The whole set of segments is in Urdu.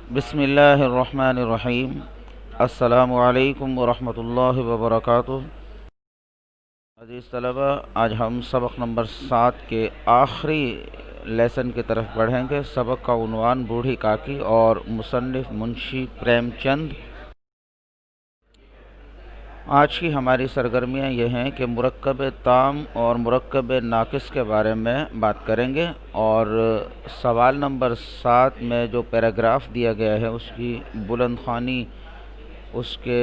بسم اللہ الرحمن الرحیم۔ السلام علیکم ورحمۃ اللہ وبرکاتہ۔ عزیز طلبہ، آج ہم سبق نمبر 7 کے آخری لیسن کی طرف بڑھیں گے۔ سبق کا عنوان بوڑھی کاکی اور مصنف منشی پریم چند۔ آج کی ہماری سرگرمیاں یہ ہیں کہ مرکب تام اور مرکب ناقص کے بارے میں بات کریں گے، اور سوال نمبر 7 میں جو پیراگراف دیا گیا ہے اس کی بلند خوانی اس کے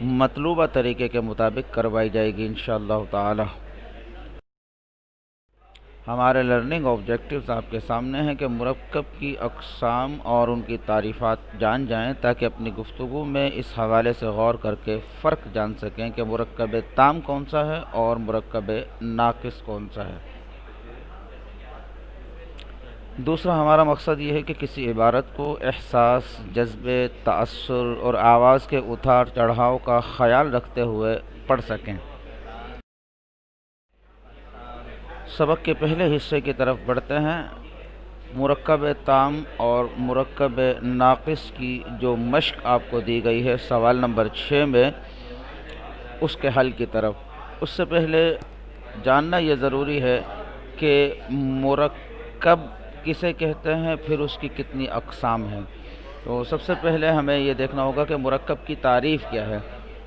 مطلوبہ طریقے کے مطابق کروائی جائے گی انشاءاللہ تعالی۔ ہمارے لرننگ آبجیکٹیوز آپ کے سامنے ہیں کہ مرکب کی اقسام اور ان کی تعریفات جان جائیں تاکہ اپنی گفتگو میں اس حوالے سے غور کر کے فرق جان سکیں کہ مرکب تام کون سا ہے اور مرکب ناقص کون سا ہے۔ دوسرا ہمارا مقصد یہ ہے کہ کسی عبارت کو احساس، جذبے، تأثر اور آواز کے اتار چڑھاؤ کا خیال رکھتے ہوئے پڑھ سکیں۔ سبق کے پہلے حصے کی طرف بڑھتے ہیں۔ مرکب تام اور مرکب ناقص کی جو مشق آپ کو دی گئی ہے سوال نمبر 6 میں، اس کے حل کی طرف۔ اس سے پہلے جاننا یہ ضروری ہے کہ مرکب کسے کہتے ہیں، پھر اس کی کتنی اقسام ہیں۔ تو سب سے پہلے ہمیں یہ دیکھنا ہوگا کہ مرکب کی تعریف کیا ہے۔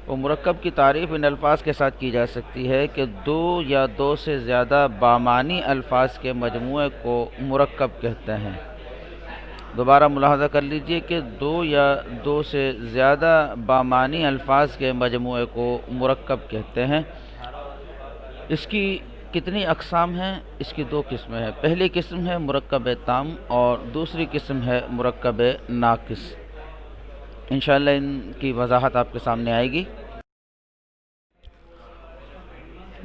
وہ مرکب کی تعریف ان الفاظ کے ساتھ کی جا سکتی ہے کہ دو یا دو سے زیادہ بامعنی الفاظ کے مجموعے کو مرکب کہتے ہیں۔ دوبارہ ملاحظہ کر لیجئے کہ دو یا دو سے زیادہ بامعنی الفاظ کے مجموعے کو مرکب کہتے ہیں۔ اس کی کتنی اقسام ہیں؟ اس کی 2 قسمیں ہیں۔ پہلی قسم ہے مرکب تام اور دوسری قسم ہے مرکب ناقص۔ انشاءاللہ ان کی وضاحت آپ کے سامنے آئے گی۔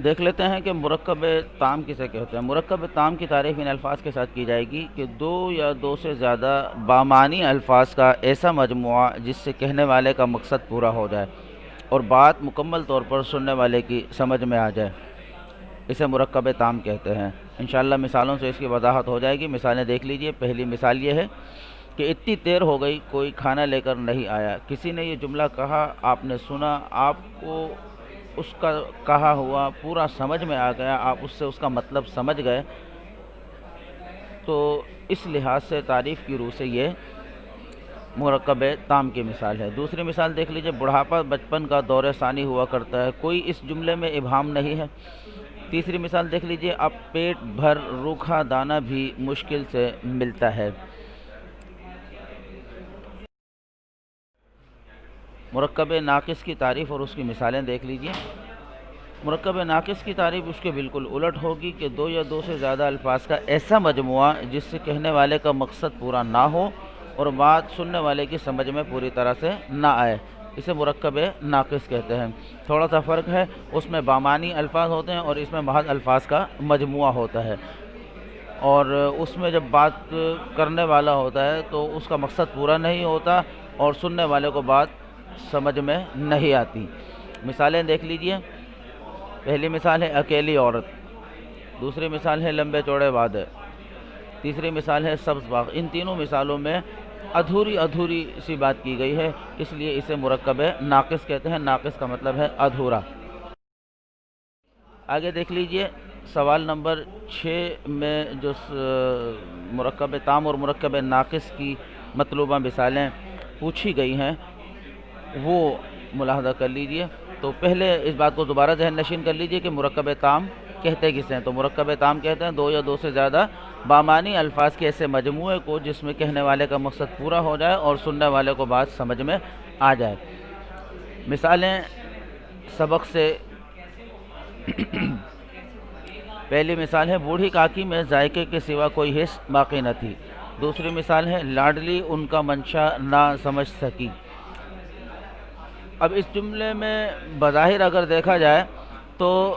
دیکھ لیتے ہیں کہ مرکب تام کسے کہتے ہیں۔ مرکب تام کی تعریف ان الفاظ کے ساتھ کی جائے گی کہ 2 یا 2 سے زیادہ بامعنی الفاظ کا ایسا مجموعہ جس سے کہنے والے کا مقصد پورا ہو جائے اور بات مکمل طور پر سننے والے کی سمجھ میں آ جائے، اسے مرکب تام کہتے ہیں۔ انشاءاللہ مثالوں سے اس کی وضاحت ہو جائے گی۔ مثالیں دیکھ لیجئے۔ پہلی مثال یہ ہے کہ اتنی دیر ہو گئی کوئی کھانا لے کر نہیں آیا۔ کسی نے یہ جملہ کہا، آپ نے سنا، آپ کو اس کا کہا ہوا پورا سمجھ میں آ گیا، آپ اس سے اس کا مطلب سمجھ گئے، تو اس لحاظ سے تعریف کی روح سے یہ مرکب تام کی مثال ہے۔ دوسری مثال دیکھ لیجئے۔ بڑھاپا بچپن کا دور ثانی ہوا کرتا ہے، کوئی اس جملے میں ابہام نہیں ہے۔ تیسری مثال دیکھ لیجئے۔ اب پیٹ بھر روکھا دانہ بھی مشکل سے ملتا ہے۔ مرکب ناقص کی تعریف اور اس کی مثالیں دیکھ لیجئے۔ مرکب ناقص کی تعریف اس کے بالکل الٹ ہوگی کہ 2 یا 2 سے زیادہ الفاظ کا ایسا مجموعہ جس سے کہنے والے کا مقصد پورا نہ ہو اور بات سننے والے کی سمجھ میں پوری طرح سے نہ آئے، اسے مرکب ناقص کہتے ہیں۔ تھوڑا سا فرق ہے، اس میں بامعنی الفاظ ہوتے ہیں اور اس میں محض الفاظ کا مجموعہ ہوتا ہے، اور اس میں جب بات کرنے والا ہوتا ہے تو اس کا مقصد پورا نہیں ہوتا اور سننے والے کو بات سمجھ میں نہیں آتی۔ مثالیں دیکھ لیجئے۔ پہلی مثال ہے اکیلی عورت، دوسری مثال ہے لمبے چوڑے وعدے، تیسری مثال ہے سبز باغ۔ ان تینوں مثالوں میں ادھوری سی بات کی گئی ہے، اس لیے اسے مرکب ناقص کہتے ہیں۔ ناقص کا مطلب ہے ادھورا۔ آگے دیکھ لیجئے۔ سوال نمبر 6 میں جو مرکب تام اور مرکب ناقص کی مطلوبہ مثالیں پوچھی گئی ہیں وہ ملاحظہ کر لیجئے۔ تو پہلے اس بات کو دوبارہ ذہن نشین کر لیجئے کہ مرکب تام کہتے کسے ہیں۔ تو مرکب تام کہتے ہیں 2 یا 2 سے زیادہ بامعنی الفاظ کے ایسے مجموعے کو جس میں کہنے والے کا مقصد پورا ہو جائے اور سننے والے کو بات سمجھ میں آ جائے۔ مثالیں سبق سے پہلی مثال ہے بوڑھی کاکی میں ذائقے کے سوا کوئی حس باقی نہ تھی۔ دوسری مثال ہے لاڈلی ان کا منشا نہ سمجھ سکی۔ اب اس جملے میں بظاہر اگر دیکھا جائے تو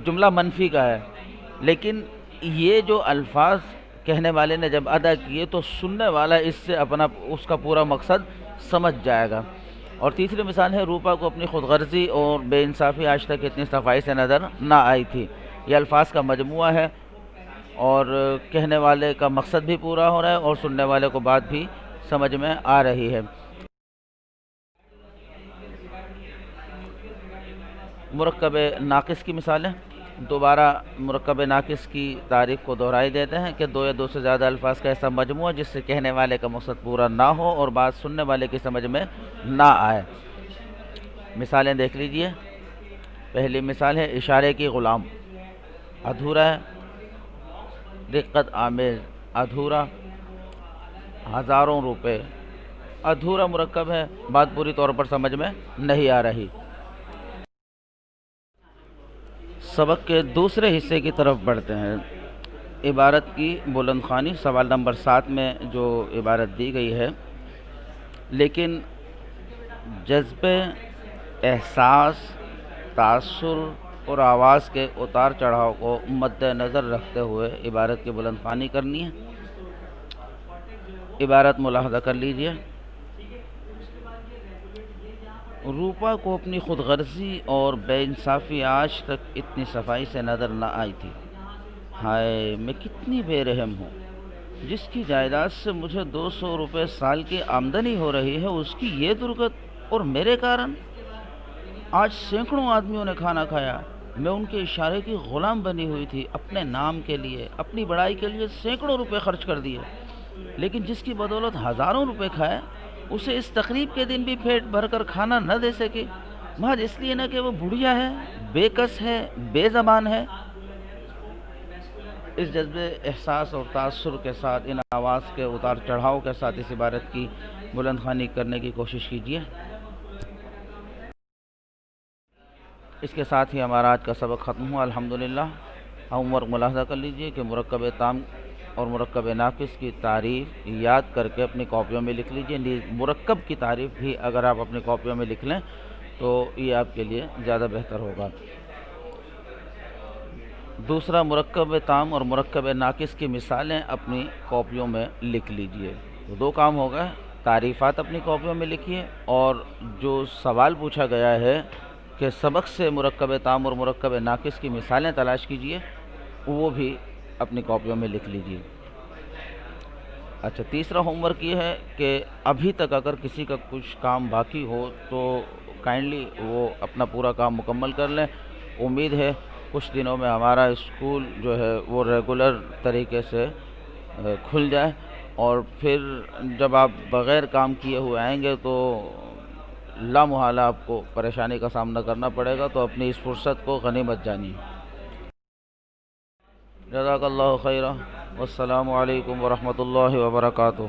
جملہ منفی کا ہے، لیکن یہ جو الفاظ کہنے والے نے جب ادا کیے تو سننے والا اس کا پورا مقصد سمجھ جائے گا۔ اور تیسری مثال ہے روپا کو اپنی خود غرضی اور بے انصافی آج تک اتنی صفائی سے نظر نہ آئی تھی۔ یہ الفاظ کا مجموعہ ہے اور کہنے والے کا مقصد بھی پورا ہو رہا ہے اور سننے والے کو بات بھی سمجھ میں آ رہی ہے۔ مرکب ناقص کی مثالیں، دوبارہ مرکب ناقص کی تعریف کو دہرائی دیتے ہیں کہ دو یا دو سے زیادہ الفاظ کا ایسا مجموعہ جس سے کہنے والے کا مقصد پورا نہ ہو اور بات سننے والے کی سمجھ میں نہ آئے۔ مثالیں دیکھ لیجئے۔ پہلی مثال ہے اشارے کی غلام، ادھورا ہے، رقت آمیز، ادھورا، ہزاروں روپے، ادھورا مرکب ہے، بات پوری طور پر سمجھ میں نہیں آ رہی۔ سبق کے دوسرے حصے کی طرف بڑھتے ہیں۔ عبارت کی بلند خوانی، سوال نمبر 7 میں جو عبارت دی گئی ہے، لیکن جذبے، احساس، تاثر اور آواز کے اتار چڑھاؤ کو مد نظر رکھتے ہوئے عبارت کی بلند خوانی کرنی ہے۔ عبارت ملاحظہ کر لیجئے۔ روپا کو اپنی خود غرضی اور بے انصافی آج تک اتنی صفائی سے نظر نہ آئی تھی۔ ہائے میں کتنی بے رحم ہوں، جس کی جائیداد سے مجھے 200 روپے سال کی آمدنی ہو رہی ہے، اس کی یہ درگت اور میرے کارن آج سینکڑوں آدمیوں نے کھانا کھایا۔ میں ان کے اشارے کی غلام بنی ہوئی تھی، اپنے نام کے لیے، اپنی بڑائی کے لیے سینکڑوں روپے خرچ کر دیے، لیکن جس کی بدولت ہزاروں روپے کھائے، اسے اس تقریب کے دن بھی پیٹ بھر کر کھانا نہ دے سکے، محض اس لیے نہ کہ وہ بڑھیا ہے، بے کس ہے، بے زبان ہے۔ اس جذبے، احساس اور تاثر کے ساتھ، ان آواز کے اتار چڑھاؤ کے ساتھ اس عبارت کی بلند خوانی کرنے کی کوشش کیجیے۔ اس کے ساتھ ہی ہمارا آج کا سبق ختم ہوا الحمدللہ۔ ہوم ورک ملاحظہ کر لیجئے کہ مرکب تام اور مرکب ناقص کی تعریف یاد کر کے اپنی کاپیوں میں لکھ لیجئے۔ مرکب کی تعریف بھی اگر آپ اپنی کاپیوں میں لکھ لیں تو یہ آپ کے لیے زیادہ بہتر ہوگا۔ دوسرا، مرکب تام اور مرکب ناقص کی مثالیں اپنی کاپیوں میں لکھ لیجئے۔ تو دو کام ہو گئے، تعریفات اپنی کاپیوں میں لکھیے اور جو سوال پوچھا گیا ہے کہ سبق سے مرکب تام اور مرکب ناقص کی مثالیں تلاش کیجئے، وہ بھی اپنی کاپیوں میں لکھ لیجئے۔ اچھا، تیسرا ہوم ورک یہ ہے کہ ابھی تک اگر کسی کا کچھ کام باقی ہو تو کائنڈلی وہ اپنا پورا کام مکمل کر لیں۔ امید ہے کچھ دنوں میں ہمارا اسکول جو ہے وہ ریگولر طریقے سے کھل جائے، اور پھر جب آپ بغیر کام کیے ہوئے آئیں گے تو لا محالہ آپ کو پریشانی کا سامنا کرنا پڑے گا، تو اپنی اس فرصت کو غنیمت جانیے۔ جزاک اللہ خیرہ، والسلام علیکم ورحمۃ اللہ وبرکاتہ۔